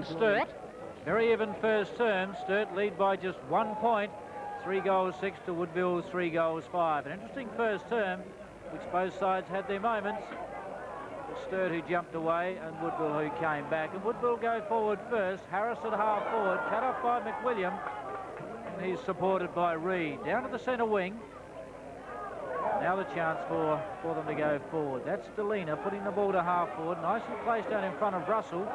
Sturt, very even first term. Sturt lead by just 1 point. 3 goals 6 to Woodville's 3 goals 5. An interesting first term, which both sides had their moments. Sturt who jumped away and Woodville who came back. And Woodville go forward first. Harris at half forward, cut off by McWilliam. And he's supported by Reed. Down to the centre wing. Now the chance for them to go forward. That's Delina putting the ball to half forward. Nicely placed down in front of Russell.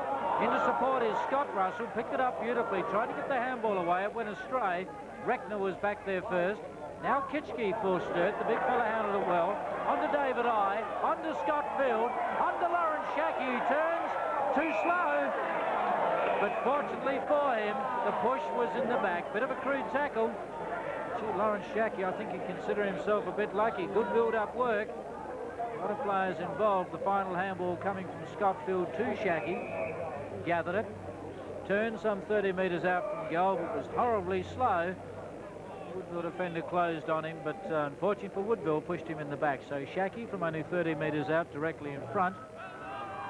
Into support is Scott Russell. Picked it up beautifully. Tried to get the handball away. It went astray. Reckner was back there first. Now Kitschke for Sturt. The big fella handled it well. On to David I. On to Scott Field. On to Lawrence Shackey, who turns. Too slow. But fortunately for him, the push was in the back. Bit of a crude tackle. Gee, Lawrence Shackey, I think he'd consider himself a bit lucky. Good build-up work. A lot of players involved. The final handball coming from Scott Field to Shackey. Gathered it. Turned some 30 metres out from goal, but was horribly slow. Woodville defender closed on him, but unfortunately for Woodville, pushed him in the back. So Shackey from only 30 metres out, directly in front.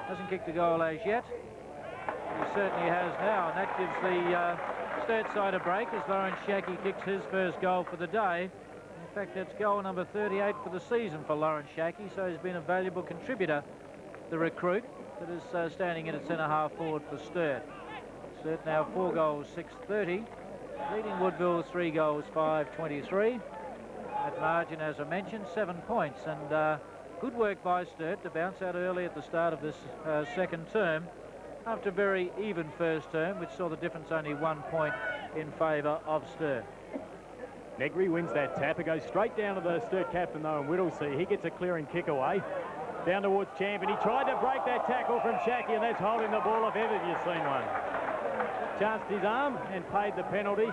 Hasn't kicked a goal as yet. He certainly has now, and that gives the Sturt side a break as Lawrence Shackey kicks his first goal for the day. In fact, that's goal number 38 for the season for Lawrence Shackey, so he's been a valuable contributor, the recruit, that is standing in at centre-half forward for Sturt. Sturt now 4 goals, 6-30. Leading Woodville 3 goals, 5-23. At margin, as I mentioned, 7 points. And good work by Sturt to bounce out early at the start of this second term after a very even first term, which saw the difference only 1 point in favour of Sturt. Negri wins that tap. It goes straight down to the Sturt captain, though, and Whittlesey. He gets a clearing kick away. Down towards Champion. He tried to break that tackle from Shackey, and that's holding the ball if ever you've seen one. Chanced his arm and paid the penalty.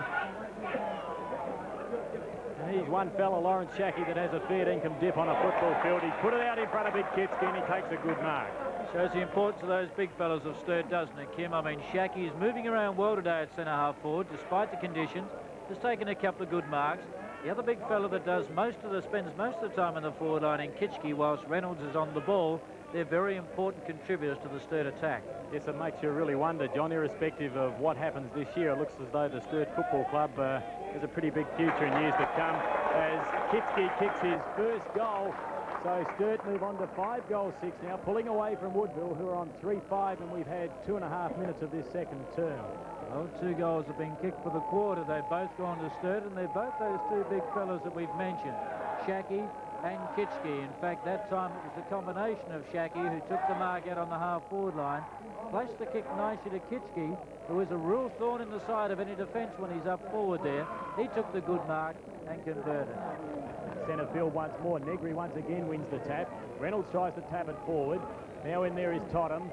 And he's one fella, Lawrence Shackey, that has a fair income dip on a football field. He's put it out in front of Big Kitski and he takes a good mark. Shows the importance of those big fellas of Sturt, doesn't it, Kim? I mean, Shackey is moving around well today at centre-half forward, despite the conditions. Has taken a couple of good marks. The other big fella that does spends most of the time in the forward line in Kitschke, whilst Reynolds is on the ball. They're very important contributors to the Sturt attack. Yes, it makes you really wonder, John, irrespective of what happens this year. It looks as though the Sturt Football Club has a pretty big future in years to come as Kitschke kicks his first goal. So Sturt move on to 5 goals 6 now, pulling away from Woodville, who are on 3-5, and we've had 2.5 minutes of this second term. Well, 2 goals have been kicked for the quarter. They've both gone to Sturt, and they're both those 2 big fellas that we've mentioned, Shackey and Kitschke. In fact, that time it was a combination of Shackey, who took the mark out on the half-forward line, placed the kick nicely to Kitschke, who is a real thorn in the side of any defence when he's up forward there. He took the good mark and converted. Centre field once more. Negri once again wins the tap. Reynolds tries to tap it forward. Now in there is Totham.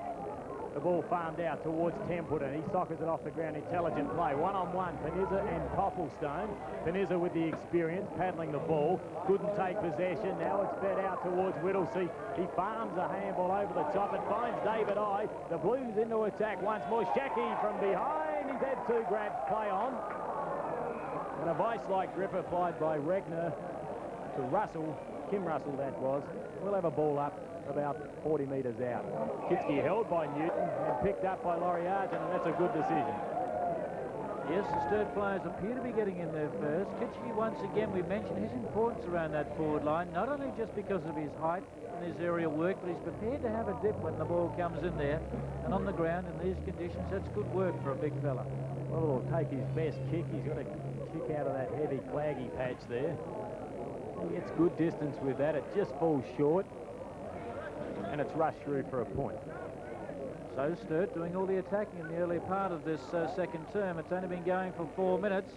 The ball farmed out towards Templeton. He sockers it off the ground. Intelligent play. One-on-one. Panizza and Popplestone. Panizza with the experience, paddling the ball. Couldn't take possession. Now it's fed out towards Whittlesey. He farms a handball over the top. It finds David I. The Blues into attack once more. Shackey from behind. He's had 2 grabs. Play on. And a vice-like grip applied by Reckner to Russell. Kim Russell, that was. We'll have a ball up about 40 metres out. Kitschke held by Newton and picked up by Laurie Argent, and that's a good decision. Yes, the Sturt players appear to be getting in there first. Kitschke, once again, we mentioned his importance around that forward line, not only just because of his height and his aerial work, but he's prepared to have a dip when the ball comes in there. And on the ground in these conditions, that's good work for a big fella. Well, he'll take his best kick. He's got to kick out of that heavy claggy patch there. He gets good distance with that. It just falls short. And it's rushed through for a point. So Sturt doing all the attacking in the early part of this second term. It's only been going for 4 minutes.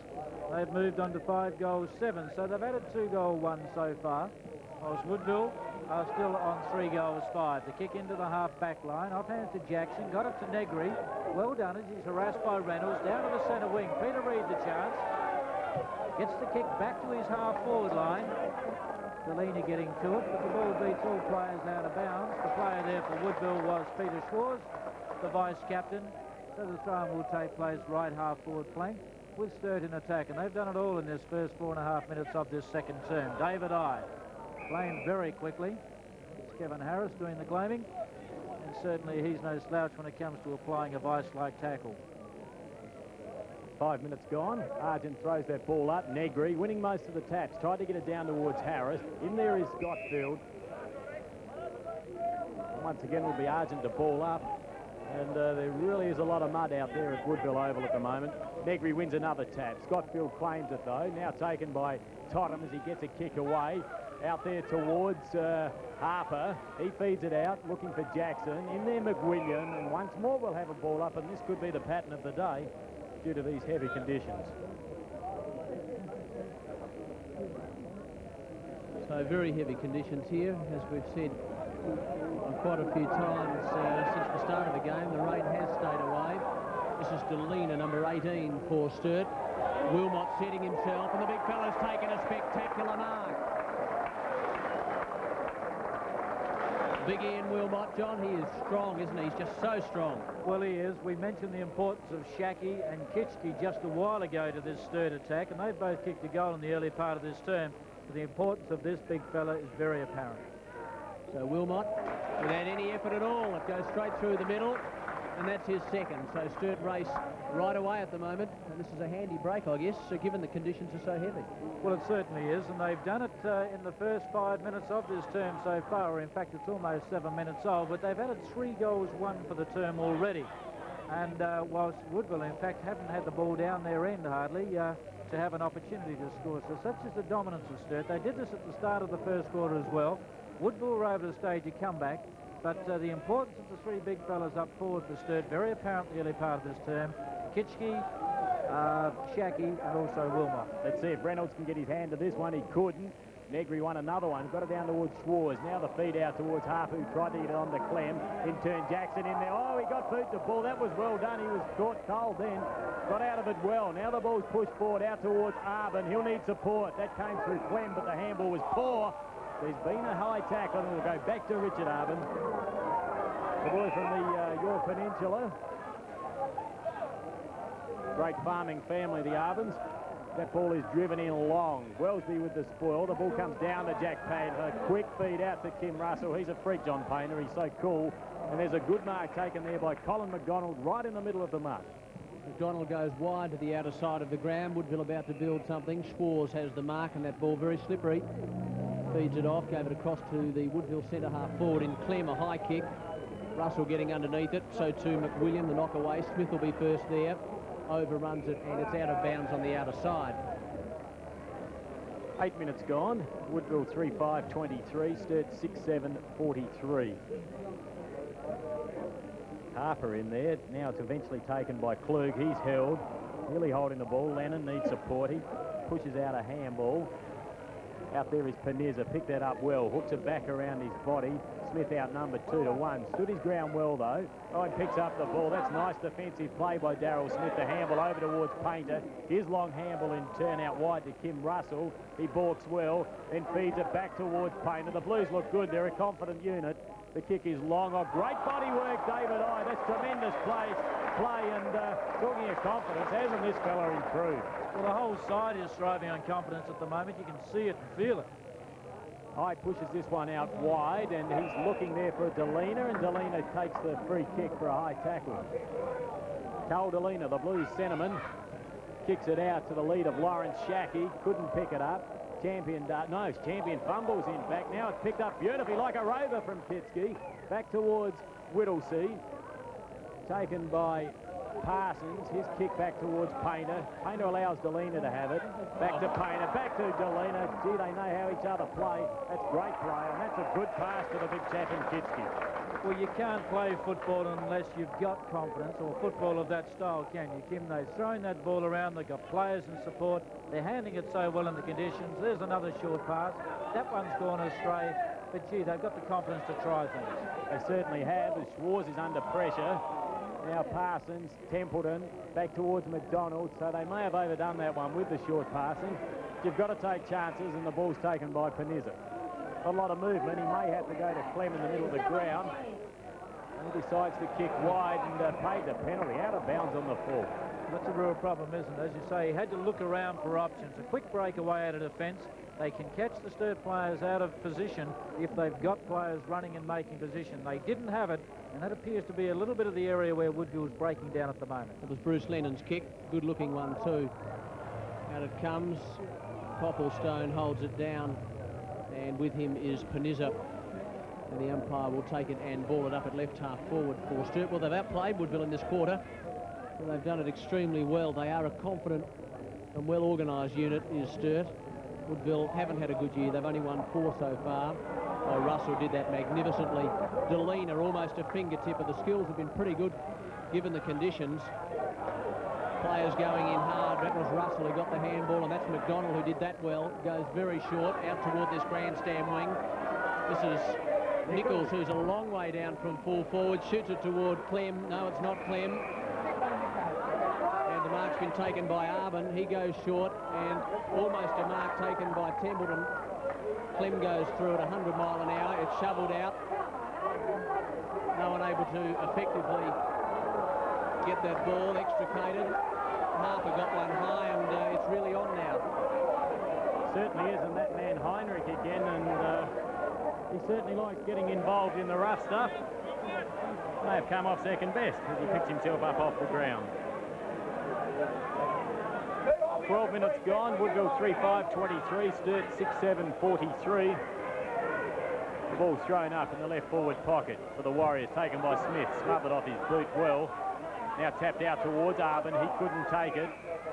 They've moved on to 5 goals 7. So they've added 2 goal 1 so far. Whilst Woodville are still on 3 goals 5. The kick into the half back line. Offhand to Jackson. Got it to Negri. Well done as he's harassed by Reynolds. Down to the centre wing. Peter Reid the chance. Gets the kick back to his half forward line. Delina getting to it, but the ball beats all players out of bounds. The player there for Woodville was Peter Schwarz, the vice-captain. So the throw will take place right half-forward flank with Sturt in attack. And they've done it all in this first 4.5 minutes of this second term. David I claimed very quickly. It's Kevin Harris doing the claiming. And certainly he's no slouch when it comes to applying a vice-like tackle. 5 minutes gone. Argent throws that ball up. Negri winning most of the taps. Tried to get it down towards Harris. In there is Scottfield. Once again will be Argent to ball up. And there really is a lot of mud out there at Woodville Oval at the moment. Negri wins another tap. Scottfield claims it though. Now taken by Totham as he gets a kick away. Out there towards Harper. He feeds it out, looking for Jackson. In there McWilliam, and once more we'll have a ball up, and this could be the pattern of the day due to these heavy conditions. So very heavy conditions here, as we've said quite a few times since the start of the game. The rain has stayed away. This is Delina, number 18 for Sturt. Wilmot setting himself, and the big fella's taken a spectacular mark. Big Ian Wilmot, John, he is strong, isn't he? He's just so strong. Well, he is. We mentioned the importance of Shackey and Kitschke just a while ago to this Sturt attack, and they both kicked a goal in the early part of this term. But the importance of this big fella is very apparent. So Wilmot, without any effort at all, it goes straight through the middle, and that's his second. So Sturt race right away at the moment, and this is a handy break, I guess, given the conditions are so heavy. Well, it certainly is, and they've done it in the first 5 minutes of this term so far, or in fact it's almost 7 minutes old, but they've added 3 goals, 1 for the term already. And whilst Woodville, in fact, haven't had the ball down their end hardly to have an opportunity to score. So such is the dominance of Sturt. They did this at the start of the first quarter as well. Woodville were able to stage a comeback, but the importance of the 3 big fellas up forward for Sturt, very apparent in the early part of this term. Kitschke, Shackey, and also Wilmot. Let's see if Reynolds can get his hand to this one. He couldn't. Negri won another one. Got it down towards Schwarz. Now the feed out towards Harper, who tried to get it on to Clem. In turn, Jackson in there. Oh, he got boot the ball. That was well done. He was caught cold then. Got out of it well. Now the ball's pushed forward out towards Arben. He'll need support. That came through Clem, but the handball was poor. There's been a high tackle, and it'll go back to Richard Arben. The boy from the York Peninsula. Great farming family, the Arbens. That ball is driven in long. Wellesby with the spoil. The ball comes down to Jack Painter. Quick feed out to Kim Russell. He's a freak, John Painter. He's so cool. And there's a good mark taken there by Colin McDonald right in the middle of the mark. McDonald goes wide to the outer side of the ground. Woodville about to build something. Schwarz has the mark, and that ball very slippery. Feeds it off, gave it across to the Woodville centre half forward in Clem, a high kick. Russell getting underneath it, so too McWilliam, the knock away. Smith will be first there. Overruns it, and it's out of bounds on the outer side. 8 minutes gone. Woodville 3-5-23, Sturt 6-7-43. Harper in there. Now it's eventually taken by Klug. He's held. Really holding the ball. Lennon needs support. He pushes out a handball. Out there is Panizza. Picked that up well. Hooks it back around his body. Smith out number 2-1. Stood his ground well, though. Oh, and picks up the ball. That's nice defensive play by Darryl Smith. The handball over towards Painter. His long handball in turn out wide to Kim Russell. He balks well, then feeds it back towards Painter. The Blues look good. They're a confident unit. The kick is long. Oh, great body work, David Eye. That's tremendous play. And talking of confidence, hasn't this fella improved? Well, the whole side is thriving on confidence at the moment. You can see it and feel it. Eye pushes this one out wide, and he's looking there for Delina, and Delina takes the free kick for a high tackle. Carl Delina, the Blues centreman, kicks it out to the lead of Lawrence Shackey. Couldn't pick it up. Champion fumbles in back. Now it's picked up beautifully like a rover from Kitschke. Back towards Whittlesea. Taken by Parsons. His kick back towards Painter. Painter allows Delina to have it. Back to Painter. Back to Delina. Gee, they know how each other play. That's great play, and that's a good pass to the big chap in Kitschke. Well, you can't play football unless you've got confidence, or football of that style, can you, Kim? They've thrown that ball around. They've got players in support. They're handling it so well in the conditions. There's another short pass. That one's gone astray. But, gee, they've got the confidence to try things. They certainly have, as Schwarz is under pressure. Now Parsons, Templeton, back towards McDonald. So they may have overdone that one with the short passing. You've got to take chances, and the ball's taken by Panizza. A lot of movement. He may have to go to Clem in the middle of the ground. And he decides to kick wide and paid the penalty. Out of bounds on the full. That's a real problem, isn't it? As you say, he had to look around for options. A quick breakaway out of defence. They can catch the Sturt players out of position if they've got players running and making position. They didn't have it, And that appears to be a little bit of the area where Woodville's breaking down at the moment. It was Bruce Lennon's kick. Good-looking one, too. Out it comes. Copplestone holds it down. And with him is Panizza. And the umpire will take it and ball it up at left half forward for Sturt. Well, they've outplayed Woodville in this quarter. And they've done it extremely well. They are a confident and well-organised unit, is Sturt. Woodville haven't had a good year. They've only won 4 so far. Oh, Russell did that magnificently. Delena almost a fingertip, but the skills have been pretty good given the conditions. Players going in hard. That was Russell who got the handball, and that's McDonald who did that well. Goes very short out toward this grandstand wing. This is Nichols, who's a long way down from full forward. Shoots it toward Clem. No, it's not Clem. And the mark's been taken by Arbin. He goes short, and almost a mark taken by Templeton. Clem goes through at 100 mile an hour. It's shoveled out. No one able to effectively get that ball extricated. Harper got one high, and it's really on now. Certainly is, and that man Heinrich again, and he certainly likes getting involved in the rough stuff. May have come off second best as he picks himself up off the ground. 12 minutes gone. Woodville 3-5-23. Sturt 6-7-43. The ball's thrown up in the left forward pocket for the Warriors, taken by Smith. Smothered off his boot well. Now tapped out towards Arbin. He couldn't take it.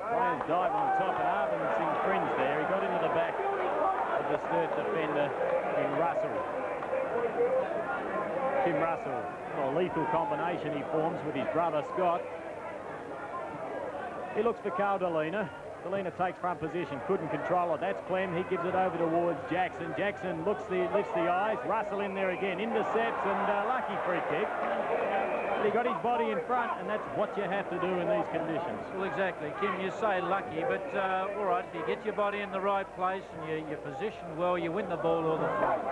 Players dive on top, and Arbin's infringed there. He got into the back of the Sturt defender in Russell. Tim Russell. A lethal combination he forms with his brother Scott. He looks for Carl Delena. Delena takes front position, couldn't control it. That's Clem. He gives it over towards Jackson. Jackson lifts the eyes. Russell in there again, intercepts, and lucky free kick. But he got his body in front, and that's what you have to do in these conditions. Well, exactly, Kim. You say lucky, but all right, if you get your body in the right place and you're positioned well, you win the ball or the flag.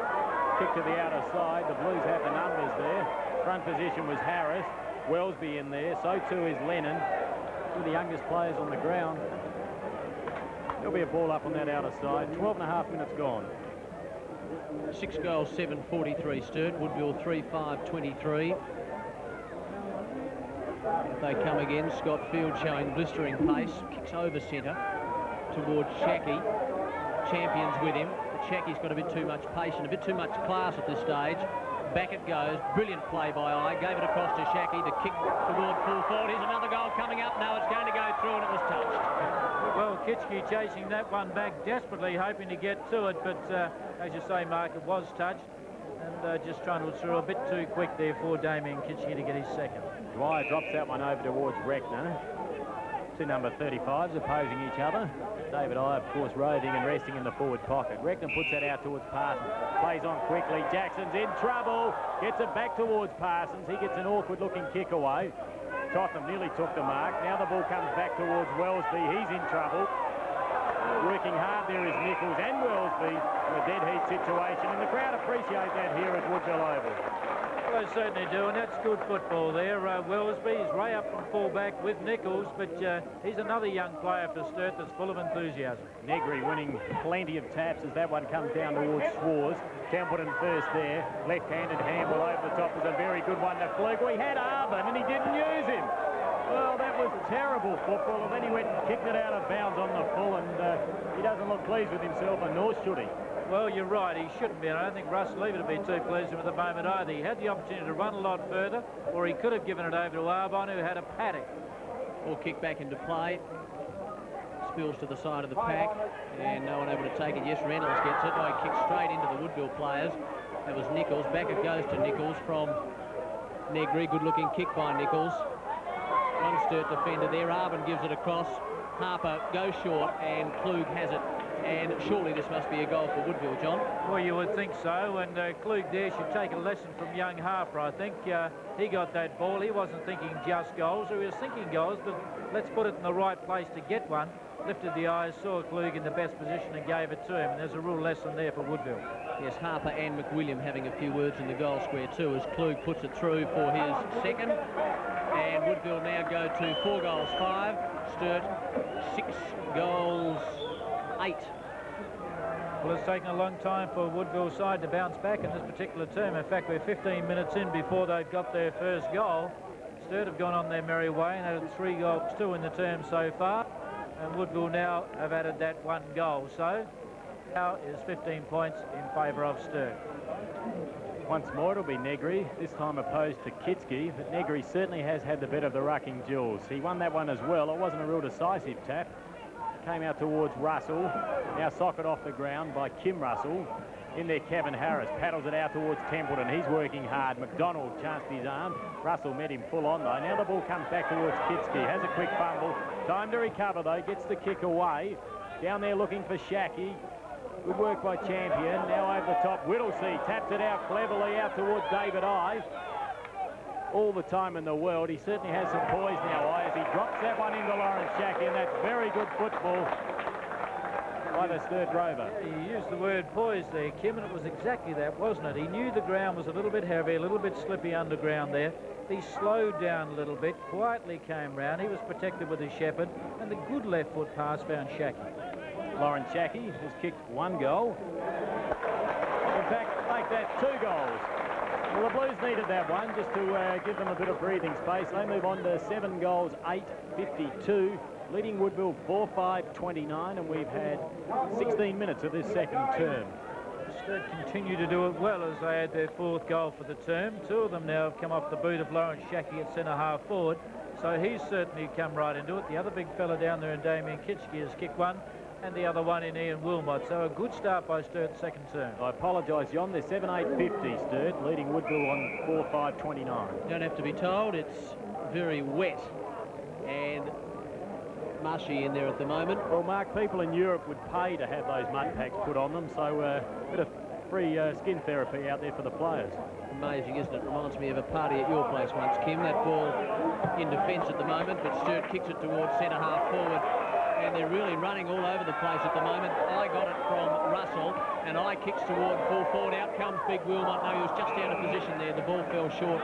Kick to the outer side. The Blues have the numbers there. Front position was Harris. Wellesby in there. So too is Lennon. Two of the youngest players on the ground. There'll be a ball up on that outer side. 12.5 minutes gone. 6 goals, 7-43 Sturt. Woodville 3-5-23. If they come again, Scott Field showing blistering pace. Kicks over centre towards Shackey. Champions with him. But Shackey's got a bit too much pace and a bit too much class at this stage. Back it goes. Brilliant play by Eye. Gave it across to Shackey. The kick toward full forward. Here's another goal coming up. No, it's going to go through, and it was touched. Well, Kitschke chasing that one back desperately, hoping to get to it, but as you say, Mark, it was touched, and just trying to through a bit too quick there for Damien Kitschke to get his second. Dwyer drops that one over towards Reckner. Two number 35s opposing each other. David Eye, of course, roving and resting in the forward pocket. Reckner puts that out towards Parsons. Plays on quickly. Jackson's in trouble. Gets it back towards Parsons. He gets an awkward-looking kick away. Tottenham nearly took the mark. Now the ball comes back towards Wellesby. He's in trouble. Working hard there is Nichols and Wellesby in a dead heat situation, and the crowd appreciate that here at Woodville Oval. Well, they certainly do, and that's good football there. Wellesby is way up from full-back with Nichols, but he's another young player for Sturt that's full of enthusiasm. Negri winning plenty of taps as that one comes down towards Schwarz. Templeton first there. Left-handed handball over the top was a very good one to Fluke. He had Arbin and he didn't use him. Well, that was terrible football, and then he went and kicked it out of bounds on the full, and he doesn't look pleased with himself, and nor should he. Well, you're right, he shouldn't be, and I don't think Russ Lever would be too pleased with him at the moment either. He had the opportunity to run a lot further, or he could have given it over to Arbon, who had a paddock. Ball kick back into play. Spills to the side of the pack, and no one able to take it. Yes, Reynolds gets it. No, he kicks straight into the Woodville players. That was Nichols. Back it goes to Nichols from Negri. Good-looking kick by Nichols. One Sturt defender there. Arbin gives it across. Harper goes short, and Klug has it. And surely this must be a goal for Woodville, John. Well, you would think so, and Klug there should take a lesson from young Harper, I think. He got that ball. He wasn't thinking just goals, or he was thinking goals, but let's put it in the right place to get one. Lifted the eyes, saw Klug in the best position and gave it to him, and there's a real lesson there for Woodville. Yes, Harper and McWilliam having a few words in the goal square too, as Klug puts it through for his second. And Woodville now go to 4 goals 5. Sturt 6 goals 8. Well, it's taken a long time for Woodville side to bounce back in this particular term. In fact, we're 15 minutes in before they've got their first goal. Sturt have gone on their merry way and added 3 goals, 2 in the term so far. And Woodville now have added that 1 goal. So now is 15 points in favour of Sturt. Once more it'll be Negri, this time opposed to Kitsky, but Negri certainly has had the better of the rucking duels. He won that one as well. It wasn't a real decisive tap. Came out towards Russell, now socket off the ground by Kim Russell. In there Kevin Harris paddles it out towards Templeton. He's working hard. McDonald chanced his arm. Russell met him full on though. Now the ball comes back towards Kitsky, has a quick fumble. Time to recover though, gets the kick away. Down there looking for Shackey. Good work by Champion. Now over the top, Whittlesey taps it out cleverly out towards David I. All the time in the world. He certainly has some poise now, I, as he drops that one into Lawrence Shackey, and that's very good football by the Sturt Rover. You used the word poise there, Kim, and it was exactly that, wasn't it? He knew the ground was a little bit heavy, a little bit slippy underground there. He slowed down a little bit, quietly came round. He was protected with his shepherd, and the good left foot pass found Shackey. Lawrence Shackey has kicked 1 goal. In fact, make that 2 goals. Well, the Blues needed that one just to give them a bit of breathing space. They move on to 7 goals, 8-52, leading Woodville 4-5-29, and we've had 16 minutes of this second term. Sturt continue to do it well as they had their 4th goal for the term. 2 of them now have come off the boot of Lawrence Shackey at centre-half forward, so he's certainly come right into it. The other big fella down there in Damien Kitschke has kicked 1, and the other one in Ian Wilmot. So a good start by Sturt second term. I apologise, John. They're 7-8-50, Sturt, leading Woodville on 4-5-29. Don't have to be told, it's very wet and mushy in there at the moment. Well, Mark, people in Europe would pay to have those mud packs put on them, so a bit of free skin therapy out there for the players. Amazing, isn't it? Reminds me of a party at your place once, Kim. That ball in defence at the moment, but Sturt kicks it towards centre-half forward. And they're really running all over the place at the moment. I got it from Russell, and I kicks toward full forward. Out comes Big Wilmot. No, he was just out of position there. The ball fell short.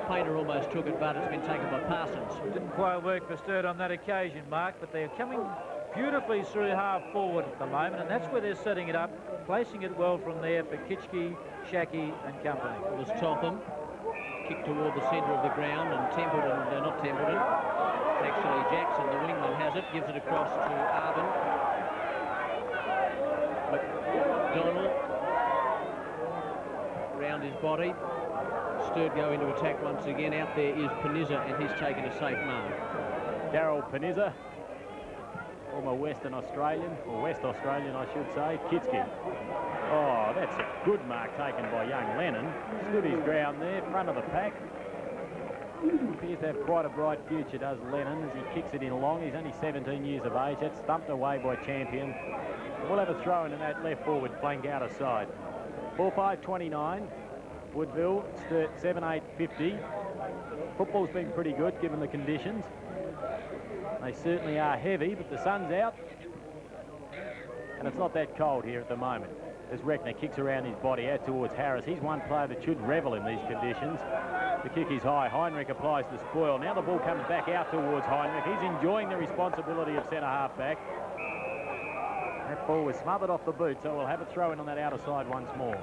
Painter almost took it, but it's been taken by Parsons. Didn't quite work for Sturt on that occasion, Mark, but they're coming beautifully through half forward at the moment, and that's where they're setting it up, placing it well from there for Kitschke, Shackey and company. It was Topham. Kick toward the centre of the ground, and Templeton, not Templeton, actually Jackson, the wingman, has it, gives it across to Arvin. McDonald round his body. Sturt go into attack once again. Out there is Panizza, and he's taken a safe mark. Darryl Panizza, former Western Australian, or West Australian I should say, Kitsky. Oh, that's a good mark taken by young Lennon. Stood his ground there, front of the pack. Appears to have quite a bright future, does Lennon, as he kicks it in long. He's only 17 years of age. That's thumped away by Champion. We'll have a throw in that left forward flank out of side. 4-5-29. Woodville, Sturt 7-8-50. Football's been pretty good given the conditions. They certainly are heavy, but the sun's out. And it's not that cold here at the moment. As Reckner kicks around his body out towards Harris. He's one player that should revel in these conditions. The kick is high. Heinrich applies the spoil. Now the ball comes back out towards Heinrich. He's enjoying the responsibility of centre-half back. That ball was smothered off the boot, so we'll have a throw in on that outer side once more.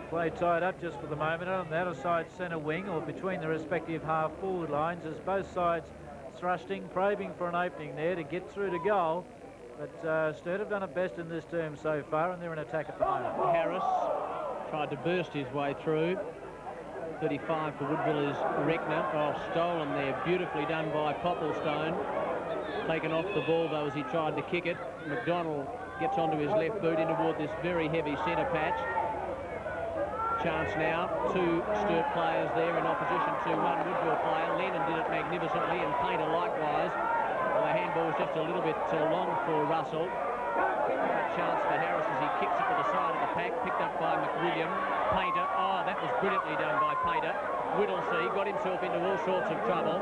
Play tied up just for the moment on the outer side centre wing, or between the respective half-forward lines, as both sides thrusting, probing for an opening there to get through to goal. But Sturt have done it best in this term so far, and they're in attack at the moment. Harris tried to burst his way through. 35 for Woodville is Reckner. Oh, stolen there. Beautifully done by Popplestone. Taken off the ball, though, as he tried to kick it. McDonald gets onto his left boot in toward this very heavy centre patch. Chance now. 2 Sturt players there in opposition to 1 Woodville player. Lennon did it magnificently, and Painter likewise. Well, the handball was just a little bit long for Russell. Chance for Harris as he kicks it to the side of the pack, picked up by McWilliam. Painter, oh, that was brilliantly done by Painter. Whittlesey got himself into all sorts of trouble.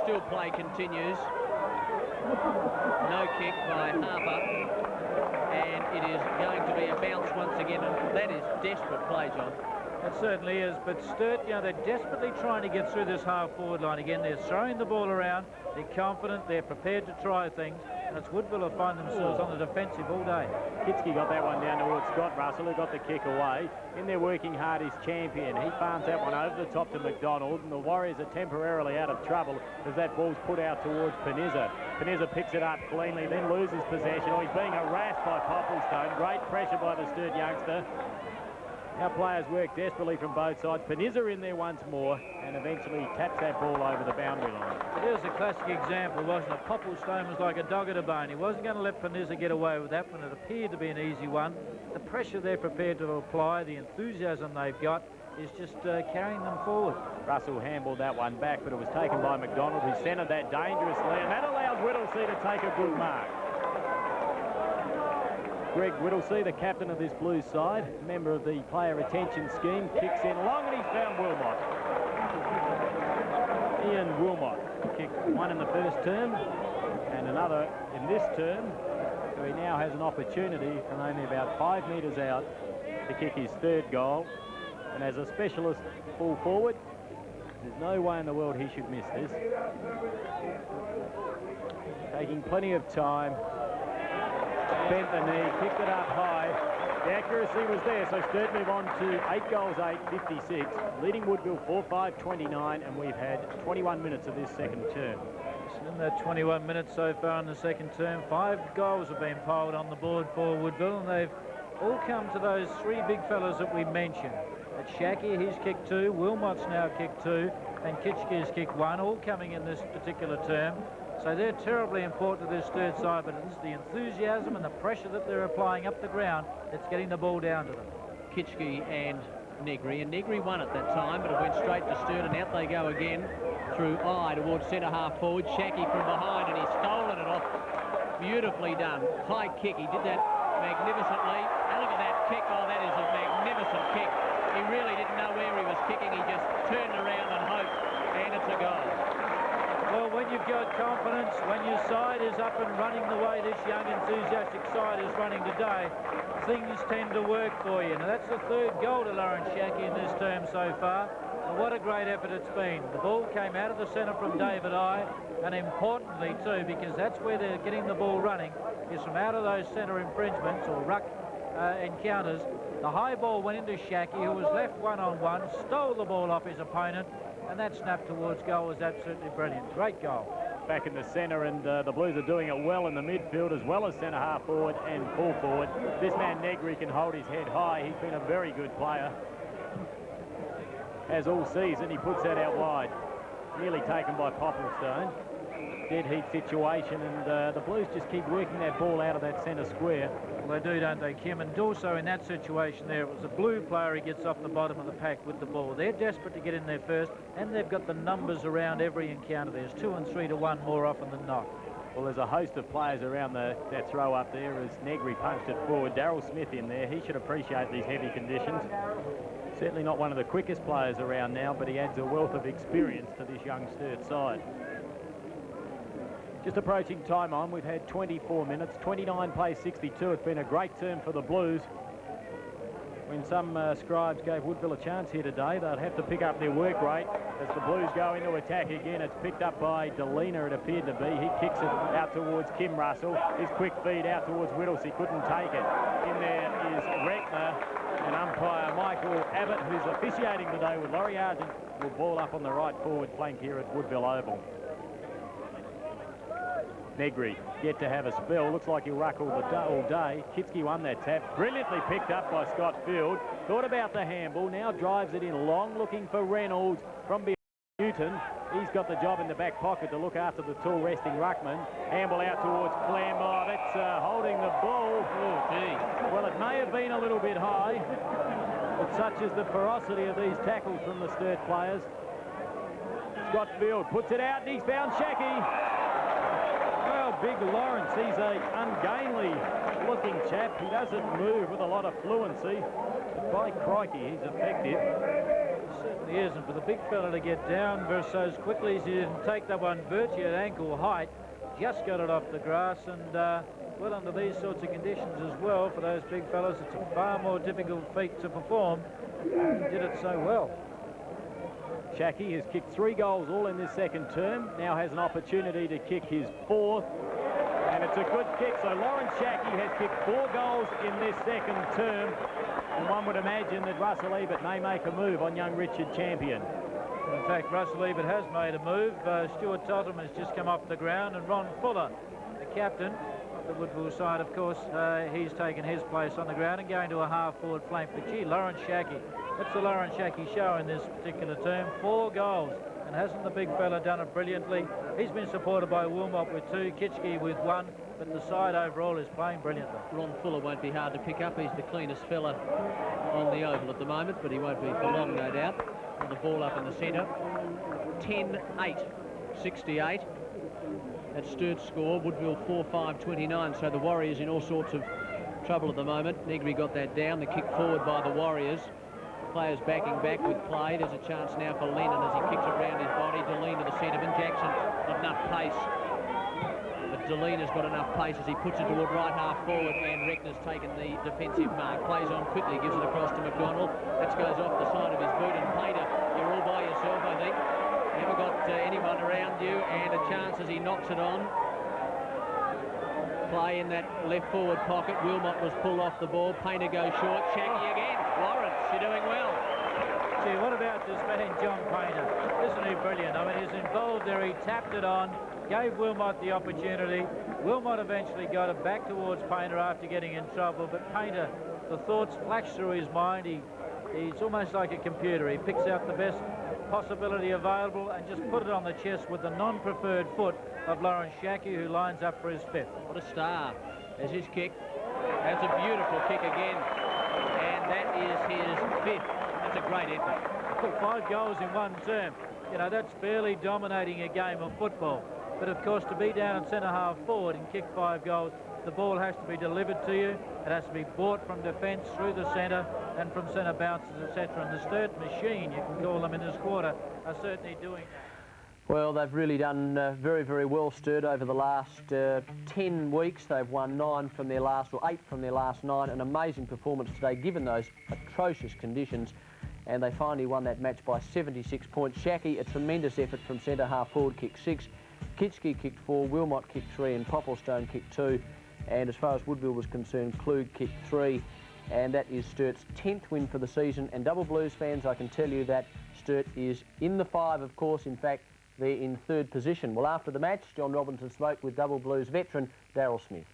Still play continues. No kick by Harper. And it is going to be a bounce once again, and that is desperate play, John. It certainly is, but Sturt, you know, they're desperately trying to get through this half-forward line again. They're throwing the ball around, they're confident, they're prepared to try things, That's Woodville will find themselves on the defensive all day. Kitski got that one down towards Scott Russell, who got the kick away. In there working hard is Champion. He farms that one over the top to McDonald, and the Warriors are temporarily out of trouble as that ball's put out towards Panizza. Panizza picks it up cleanly, then loses possession. Oh, he's being harassed by Popplestone. Great pressure by the Sturt youngster. Our players work desperately from both sides. Panizza in there once more and eventually taps that ball over the boundary line. It is a classic example, wasn't it? Popplestone was like a dog at a bone. He wasn't going to let Panizza get away with that one. It appeared to be an easy one. The pressure they're prepared to apply, the enthusiasm they've got, is just carrying them forward. Russell handled that one back, but it was taken by McDonald, who centred that dangerously, and that allows Whittlesea to take a good mark. Greg Whittlesea, the captain of this Blues side, member of the player retention scheme, kicks in long, and he's found Wilmot. Ian Wilmot kicked one in the first term and another in this term, so he now has an opportunity from only about 5 metres out to kick his third goal. And as a specialist full forward, there's no way in the world he should miss this. Taking plenty of time. Bent the knee, kicked it up high. The accuracy was there, so Sturt move on to 8 goals, 8, 56. Leading Woodville 4-5, 29, and we've had 21 minutes of this second term. In that 21 minutes so far in the second term, 5 goals have been piled on the board for Woodville, and they've all come to those 3 big fellas that we mentioned. At Shackey, he's kicked 2, Wilmot's now kicked 2, and Kitschke's kicked 1, all coming in this particular term. So they're terribly important to this Sturt side, but it's the enthusiasm and the pressure that they're applying up the ground that's getting the ball down to them. Kitschke and Negri, and Negri won at that time, but it went straight to Sturt, and out they go again through I towards centre half forward. Shackey from behind, and he's stolen it off. Beautifully done. High kick. He did that magnificently. And look at that kick. Oh, that is a magnificent kick. He really didn't know where he was kicking. He just turned around and hoped, and it's a goal. Well, when you've got confidence, when your side is up and running the way this young, enthusiastic side is running today, things tend to work for you. Now, that's the 3rd goal to Lawrence Shackey in this term so far. And what a great effort it's been. The ball came out of the centre from David I, and importantly too, because that's where they're getting the ball running, is from out of those centre infringements or ruck encounters. The high ball went into Shackey, who was left one-on-one, stole the ball off his opponent, and that snap towards goal was absolutely brilliant. Great goal. Back in the centre, and the Blues are doing it well in the midfield as well as centre half forward and full forward. This man Negri can hold his head high. He's been a very good player. As all season, he puts that out wide. Nearly taken by Popplestone. Dead heat situation, and the Blues just keep working that ball out of that centre square. Well, they do, don't they, Kim? And also in that situation there, it was a Blue player who gets off the bottom of the pack with the ball. They're desperate to get in there first, and they've got the numbers around every encounter. There's 2 and 3 to 1 more often than not. Well, there's a host of players around that throw up there as Negri punched it forward. Darryl Smith in there. He should appreciate these heavy conditions. Certainly not one of the quickest players around now, but he adds a wealth of experience to this young Sturt side. Just approaching time on, we've had 24 minutes, 29 plays 62. It's been a great term for the Blues. When some scribes gave Woodville a chance here today, they'd have to pick up their work rate. As the Blues go into attack again, it's picked up by Delena, it appeared to be. He kicks it out towards Kim Russell. His quick feed out towards Whittlesea, couldn't take it. In there is Reckner, and umpire Michael Abbott, who's officiating today with Laurie Argent, will ball up on the right forward flank here at Woodville Oval. Negri yet to have a spell. Looks like he'll ruck all day. Kitschke won that tap. Brilliantly picked up by Scott Field. Thought about the handball. Now drives it in long, looking for Reynolds from behind Newton. He's got the job in the back pocket to look after the tall resting ruckman. Handball out towards Clem. Oh, that's holding the ball. Oh, gee. Well, it may have been a little bit high, but such is the ferocity of these tackles from the Sturt players. Scott Field puts it out, and he's found Shackey. Big Lawrence, he's a ungainly looking chap. He doesn't move with a lot of fluency, but by crikey, he's effective. He certainly is, and for the big fella to get down as quickly as he didn't take that one virtually at ankle height, just got it off the grass, and well, under these sorts of conditions as well, for those big fellas, it's a far more difficult feat to perform. He did it so well. Shackey has kicked 3 goals all in this second term, now has an opportunity to kick his 4th, and it It's a good kick. So Lawrence Shackey has kicked 4 goals in this second term. And one would imagine that Russell Ebert may make a move on young Richard Champion. In fact, Russell Ebert has made a move. Stuart Totham has just come off the ground, and Ron Fuller, the captain of the Woodville side, of course, he's taken his place on the ground and going to a half-forward flank. But gee, Lawrence Shackey, that's the Lawrence Shackey show in this particular term. 4 goals, and hasn't the big fella done it brilliantly? He's been supported by Wilmot with 2, Kitschke with 1, but the side overall is playing brilliantly. Ron Fuller won't be hard to pick up. He's the cleanest fella on the oval at the moment, but he won't be for long, no doubt. And the ball up in the centre. 10-8, 68. That's Sturt's score. Woodville 4-5-29. So the Warriors in all sorts of trouble at the moment. Negri got that down. The kick forward by the Warriors. Players backing back with play. There's a chance now for Lennon as he kicks it round his body. Deline to the centre. And Jackson got enough pace. But Deline has got enough pace as he puts it toward right half forward, and Reckner's taken the defensive mark. Plays on quickly, gives it across to McDonald. That goes off the side of his boot, and Painter, you're all by yourself, I think. Never got anyone around you, and a chance as he knocks it on. Play in that left forward pocket. Wilmot was pulled off the ball. Painter goes short. Shackey again. Lawrence, you're doing well. Gee, what about this man, John Painter? Isn't he brilliant? I mean, he's involved there. He tapped it on, gave Wilmot the opportunity. Wilmot eventually got it back towards Painter after getting in trouble, but Painter, the thoughts flash through his mind. He's almost like a computer. He picks out the best possibility available and just put it on the chest with the non-preferred foot of Lawrence Shackey, who lines up for his 5th. What a star. There's his kick. That's a beautiful kick again. And that is his 5th. That's a great effort. 5 goals in one term. You know, that's barely dominating a game of football. But of course, to be down at centre-half forward and kick 5 goals, the ball has to be delivered to you. It has to be brought from defence through the centre and from centre bounces, etc. And the Sturt machine, you can call them in this quarter, are certainly doing that. Well, they've really done very, very well, Sturt, over the last 10 weeks. They've won 9 from their last, or 8 from their last 9. An amazing performance today, given those atrocious conditions. And they finally won that match by 76 points. Shackey, a tremendous effort from centre-half forward, kicked 6. Kitschke kicked 4, Wilmot kicked 3, and Popplestone kicked 2. And as far as Woodville was concerned, Klug kicked 3. And that is Sturt's 10th win for the season. And Double Blues fans, I can tell you that Sturt is in the 5, of course. In fact, they're in 3rd position. Well, after the match, John Robinson spoke with Double Blues veteran Darryl Smith.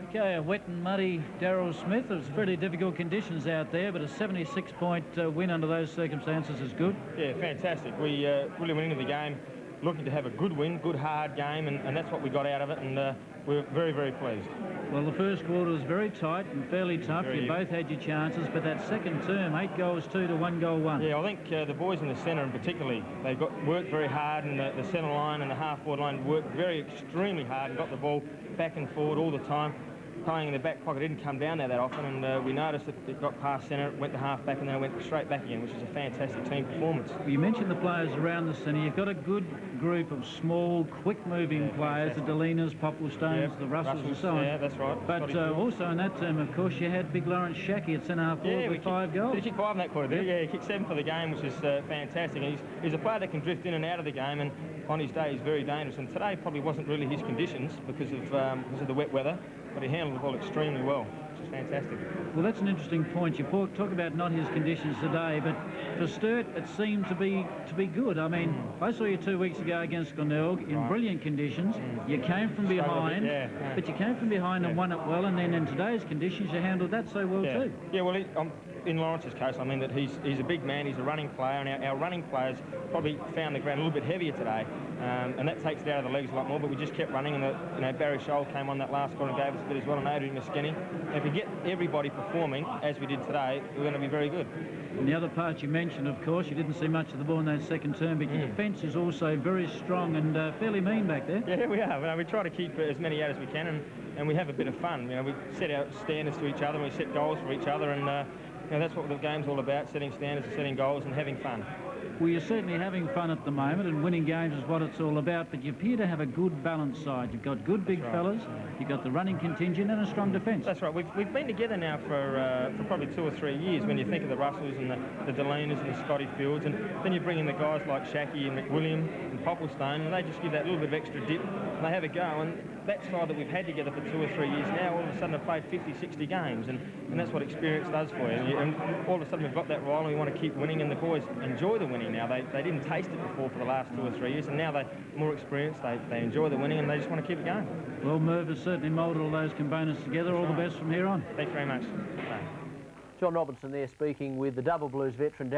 Okay, a wet and muddy Darryl Smith. It was fairly difficult conditions out there, but a 76-point win under those circumstances is good. Yeah, fantastic. We really went into the game looking to have a good win, good hard game, and that's what we got out of it, and we're very, very pleased. Well, the first quarter was very tight and fairly tough. Very you both had your chances, but that second term, 8 goals 2 to 1 goal 1. Yeah, I think the boys in the centre, and particularly, they've worked very hard, and the centre line and the half-forward line worked very extremely hard and got the ball back and forward all the time. Playing in the back pocket didn't come down there that often, and we noticed that it got past centre, went to half-back, and then it went straight back again, which is a fantastic team performance. You mentioned the players around the centre. You've got a good group of small, quick-moving players, the Delinas, Popplestones, the Russells, and so on. Yeah, that's right. But also in that term, of course, you had big Lawrence Shackey at centre-half forward with 5 goals. He kicked 5 in that quarter, did he? Yeah, he kicked 7 for the game, which is fantastic. And he's a player that can drift in and out of the game, and on his day he's very dangerous. And today probably wasn't really his conditions because of the wet weather, but he handled the ball extremely well, which is fantastic. Well, that's an interesting point. You talk about not his conditions today, but for Sturt, it seemed to be good. I mean, I saw you 2 weeks ago against Glenelg in brilliant conditions. You came from behind, but you came from behind and won it well, and then in today's conditions, you handled that so well too. Yeah, well, in Lawrence's case, I mean that he's a big man, he's a running player, and our running players probably found the ground a little bit heavier today, and that takes it out of the legs a lot more, but we just kept running, and Barry Scholl came on that last quarter and gave us a bit as well, and Adrian Skinny. And if we get everybody performing as we did today, we're going to be very good. And the other part you mentioned, of course, you didn't see much of the ball in that second term, but your defence is also very strong and fairly mean back there. Yeah, we are. We try to keep as many out as we can, and we have a bit of fun. We set our standards to each other, and we set goals for each other, and that's what the game's all about, setting standards and setting goals and having fun. Well, you're certainly having fun at the moment, and winning games is what it's all about, but you appear to have a good balanced side. You've got good big fellas, you've got the running contingent and a strong defence. That's right. We've been together now for probably 2 or 3 years when you think of the Russells and the Delinas and the Scotty Fields, and then you bring in the guys like Shackey and McWilliam and Popplestone, and they just give that little bit of extra dip, and they have a go, and that side that we've had together for 2 or 3 years now, all of a sudden have played 50, 60 games, and that's what experience does for you. And all of a sudden we've got that role and we want to keep winning, and the boys enjoy the winning now. They didn't taste it before for the last 2 or 3 years, and now they're more experienced, they enjoy the winning, and they just want to keep it going. Well, Merv has certainly moulded all those components together. All the best from here on. Thanks very much. John Robinson there speaking with the Double Blues veteran Darryl.